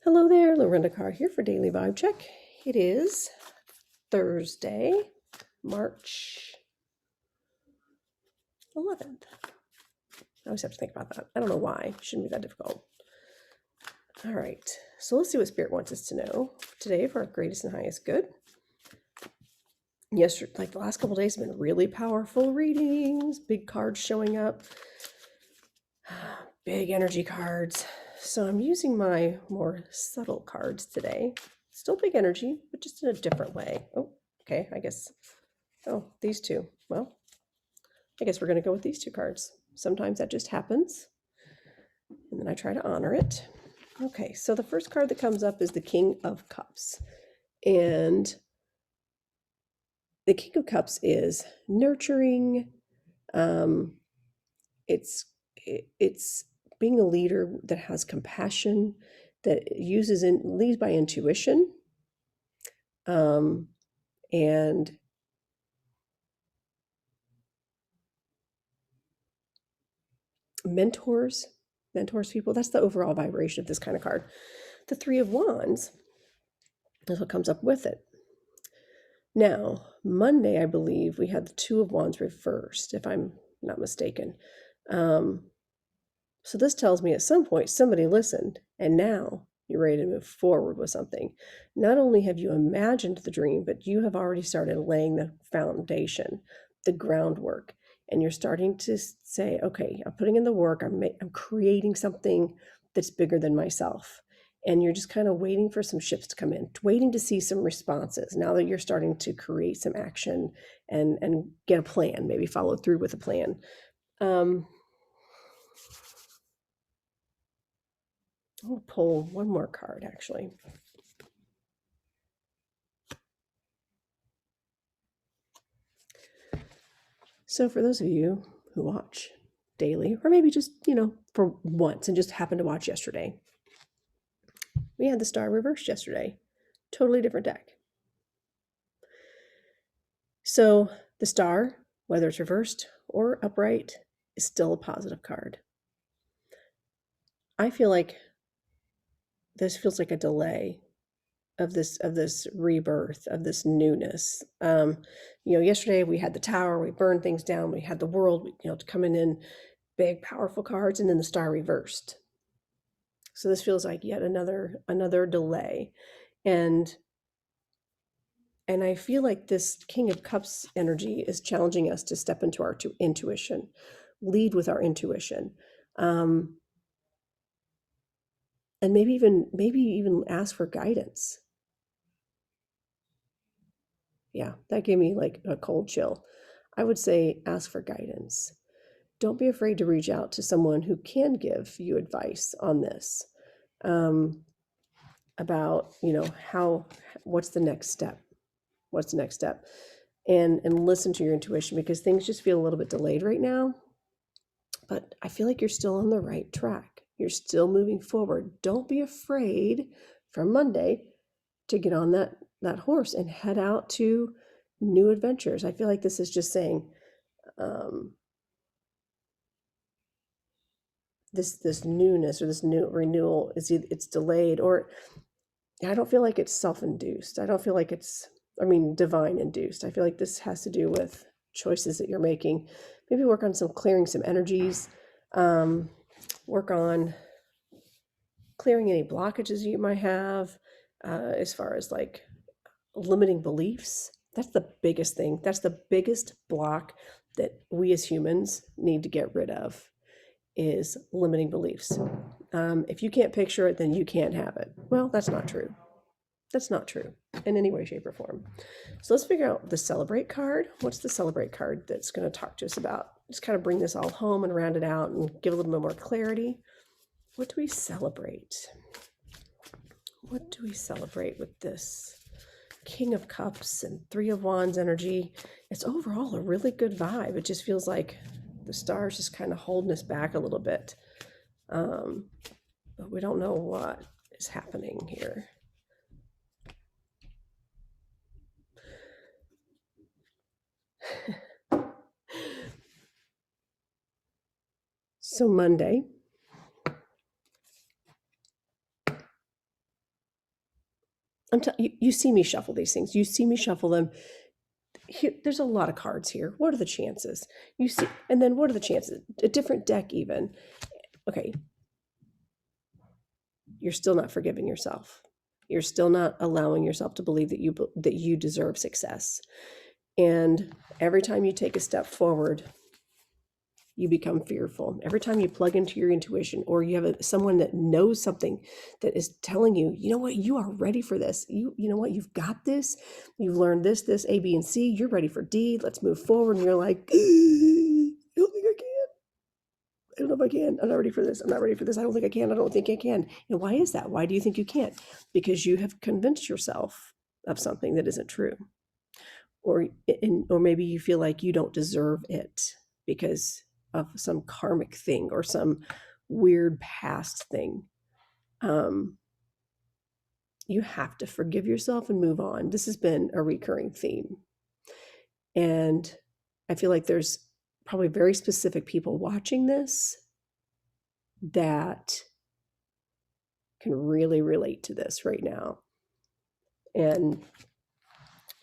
Hello there, Lorinda Carr here for Daily Vibe Check. It is Thursday, March 11th. I always have to think about that. I don't know why. It shouldn't be that difficult. All right, so let's see what Spirit wants us to know today for our greatest and highest good. Yesterday, like the last couple days, have been really powerful readings, big cards showing up, big energy cards. So I'm using my more subtle cards today. Still big energy, but just in a different way. Oh, okay, I guess. Oh, these two. Well, I guess we're going to go with these two cards. Sometimes that just happens, and then I try to honor it. Okay, so the first card that comes up is the King of Cups. And the King of Cups is nurturing. It's being a leader that has compassion, that leads by intuition, and mentors people. That's the overall vibration of this kind of card. The Three of Wands is what comes up with it. Now, Monday, I believe we had the Two of Wands reversed, if I'm not mistaken. So this tells me at some point somebody listened, and now you're ready to move forward with something. Not only have you imagined the dream, but you have already started laying the foundation, the groundwork, and you're starting to say, okay, I'm putting in the work, I'm creating something that's bigger than myself. And you're just kind of waiting for some shifts to come in, waiting to see some responses. Now that you're starting to create some action and get a plan, maybe follow through with a plan. I'll pull one more card, actually. So for those of you who watch daily, or maybe just, for once and just happened to watch yesterday, we had the Star reversed yesterday. Totally different deck. So the Star, whether it's reversed or upright, is still a positive card. I feel like this feels like a delay of this rebirth, of this newness. Yesterday we had the Tower, we burned things down, we had the World, coming in big, powerful cards, and then the Star reversed. So this feels like yet another delay. And I feel like this King of Cups energy is challenging us to step into our intuition, lead with our intuition. And maybe even ask for guidance. Yeah, that gave me like a cold chill. I would say ask for guidance. Don't be afraid to reach out to someone who can give you advice on this, about, what's the next step? What's the next step? And listen to your intuition, because things just feel a little bit delayed right now. But I feel like you're still on the right track. You're still moving forward. Don't be afraid from Monday to get on that horse and head out to new adventures. I feel like this is just saying, this newness or this new renewal it's delayed, or I don't feel like it's self-induced. I don't feel like it's, divine induced. I feel like this has to do with choices that you're making. Maybe work on clearing some energies, work on clearing any blockages you might have, as far as like limiting beliefs. That's the biggest thing. That's the biggest block that we as humans need to get rid of, is limiting beliefs. If you can't picture it, then you can't have it. Well, that's not true. That's not true in any way, shape, or form. So let's figure out the Celebrate card. What's the Celebrate card that's going to talk to us about? Just kind of bring this all home and round it out and give a little bit more clarity. What do we celebrate? What do we celebrate with this King of Cups and Three of Wands energy? It's overall a really good vibe. It just feels like the stars just kind of holding us back a little bit. But we don't know what is happening here. So Monday, you see me shuffle these things. You see me shuffle them. Here, there's a lot of cards here. What are the chances? You see, and then what are the chances? A different deck even. Okay, you're still not forgiving yourself. You're still not allowing yourself to believe that you deserve success. And every time you take a step forward, you become fearful. Every time you plug into your intuition, or you have someone that knows something that is telling you, you know what, you are ready for this. You know what, you've got this. You've learned this, A, B, and C. You're ready for D. Let's move forward. And you're like, I don't think I can. I don't know if I can. I'm not ready for this. I'm not ready for this. I don't think I can. I don't think I can. And why is that? Why do you think you can't? Because you have convinced yourself of something that isn't true. Or maybe you feel like you don't deserve it because of some karmic thing or some weird past thing. You have to forgive yourself and move on. This has been a recurring theme. And I feel like there's probably very specific people watching this that can really relate to this right now. And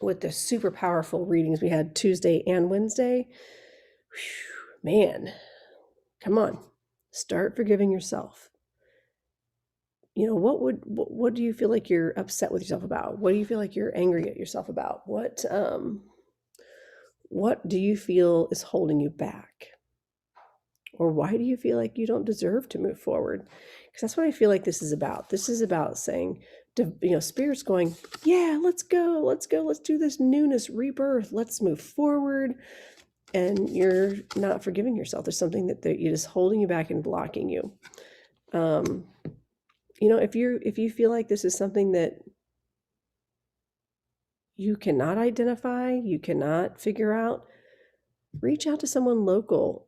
with the super powerful readings we had Tuesday and Wednesday, man, come on, start forgiving yourself. You know, what do you feel like you're upset with yourself about? What do you feel like you're angry at yourself about? What do you feel is holding you back? Or why do you feel like you don't deserve to move forward? Because that's what I feel like this is about. This is about saying, Spirit's going, yeah, let's go, let's do this newness, rebirth, let's move forward. And you're not forgiving yourself. There's something that you're just holding you back and blocking you. If you feel like this is something that you cannot identify, you cannot figure out, reach out to someone local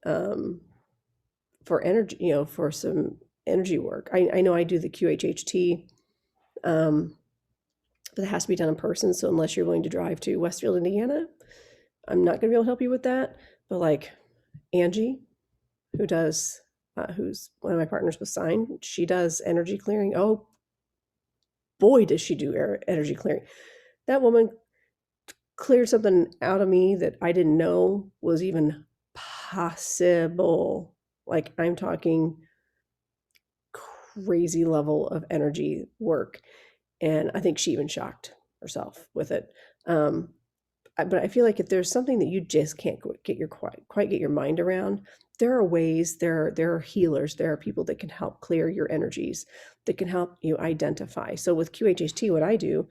for energy, for some energy work. I know I do the QHHT, but it has to be done in person. So unless you're willing to drive to Westfield, Indiana, I'm not going to be able to help you with that. But like Angie, who's one of my partners with Sign, she does energy clearing. Oh boy, does she do energy clearing. That woman cleared something out of me that I didn't know was even possible. Like, I'm talking crazy level of energy work. And I think she even shocked herself with it. But I feel like if there's something that you just can't quite get your mind around, there are ways, there are healers, there are people that can help clear your energies, that can help you identify. So with QHHT, what I do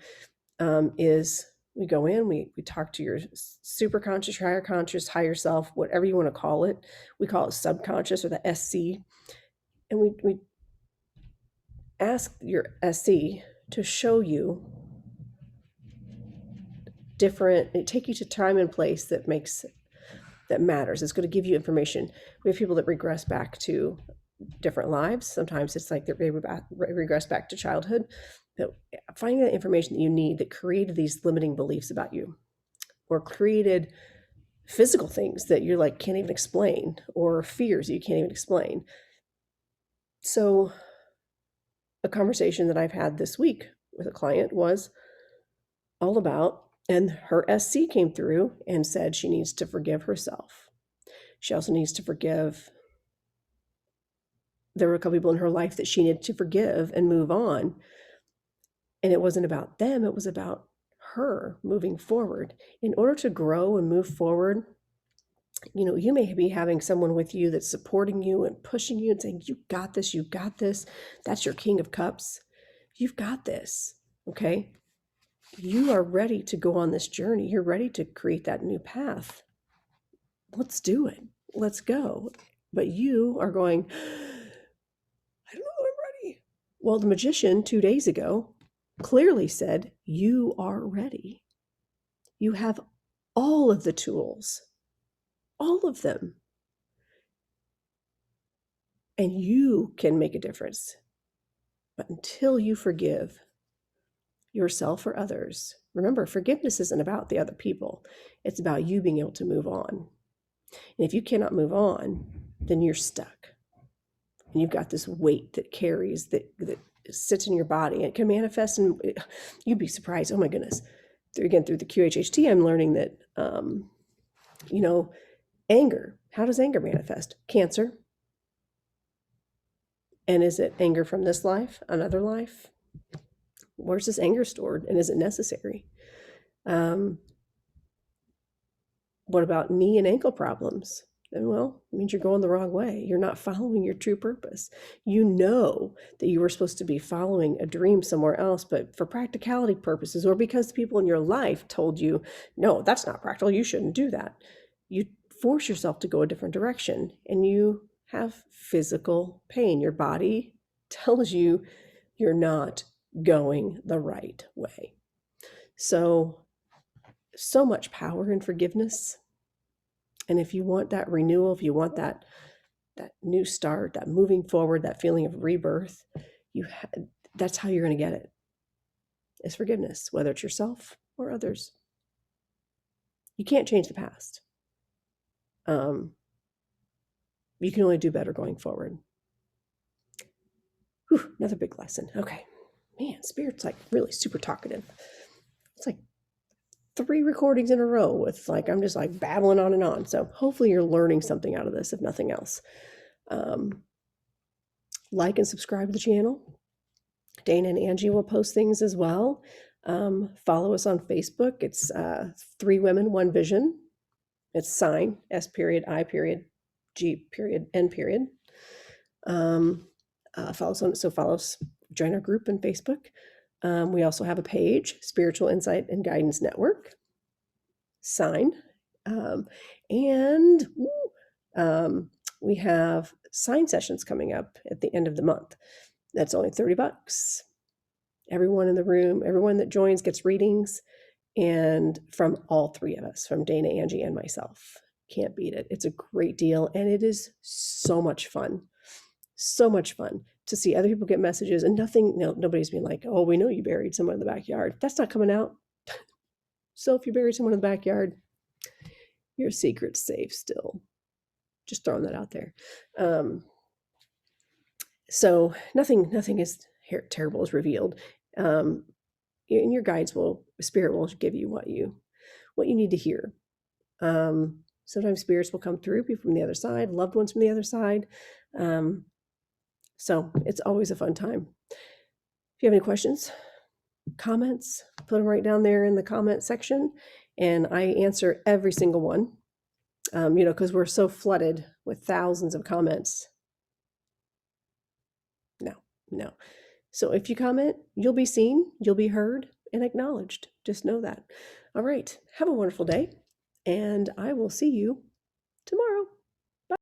is we go in, we talk to your super conscious, your higher conscious, higher self, whatever you want to call it. We call it subconscious or the SC. And we ask your SC to show you take you to time and place that matters. It's going to give you information. We have people that regress back to different lives. Sometimes it's like they regress back to childhood. But finding that information that you need that created these limiting beliefs about you, or created physical things that you're like can't even explain, or fears you can't even explain. So a conversation that I've had this week with a client was all about, and her SC came through and said she needs to forgive herself. She also needs to forgive. There were a couple people in her life that she needed to forgive and move on. And it wasn't about them, it was about her moving forward. In order to grow and move forward, you may be having someone with you that's supporting you and pushing you and saying, you got this, you got this. That's your King of Cups. You've got this, okay? You are ready to go on this journey. You're ready to create that new path. Let's do it. Let's go. But you are going, I don't know if I'm ready. Well, the magician 2 days ago clearly said, you are ready. You have all of the tools, all of them. And you can make a difference. But until you forgive yourself or others, remember, forgiveness isn't about the other people. It's about you being able to move on. And if you cannot move on, then you're stuck. And you've got this weight that carries that sits in your body. It can manifest, and you'd be surprised. Oh my goodness. Through the QHHT, I'm learning that, you know, anger. How does anger manifest? Cancer. And is it anger from this life, another life? Where's this anger stored, and is it necessary? What about knee and ankle problems? And well, it means you're going the wrong way. You're not following your true purpose. You know that you were supposed to be following a dream somewhere else, but for practicality purposes, or because the people in your life told you, no, that's not practical, you shouldn't do that, you force yourself to go a different direction, and you have physical pain. Your body tells you you're not going the right way. So much power in forgiveness. And if you want that renewal, if you want that new start, that moving forward, that feeling of rebirth, that's how you're going to get it. Is forgiveness, whether it's yourself or others. You can't change the past. You can only do better going forward. Whew, another big lesson. Okay. Man, Spirit's like really super talkative. It's like 3 recordings in a row with I'm just like babbling on and on. So hopefully you're learning something out of this, if nothing else. Like and subscribe to the channel. Dana and Angie will post things as well. Follow us on Facebook. It's 3 Women, 1 Vision. It's sign, S period, I period, G period, N period. Follow us, join our group in Facebook. We also have a page, Spiritual Insight and Guidance Network, sign. We have sign sessions coming up at the end of the month. That's only $30. Everyone in the room, everyone that joins gets readings, and from all 3 of us, from Dana, Angie, and myself. Can't beat it. It's a great deal, and it is so much fun. So much fun to see other people get messages, and nobody's being like, oh, we know you buried someone in the backyard. That's not coming out. So if you buried someone in the backyard, your secret's safe still. Just throwing that out there. So nothing is terrible is revealed. And your guides Spirit will give you what you need to hear. Sometimes spirits will come through, people from the other side, loved ones from the other side. So it's always a fun time. If you have any questions, comments, put them right down there in the comment section, and I answer every single one. Because we're so flooded with thousands of comments. No. So if you comment, you'll be seen, you'll be heard and acknowledged. Just know that. All right. Have a wonderful day, and I will see you tomorrow.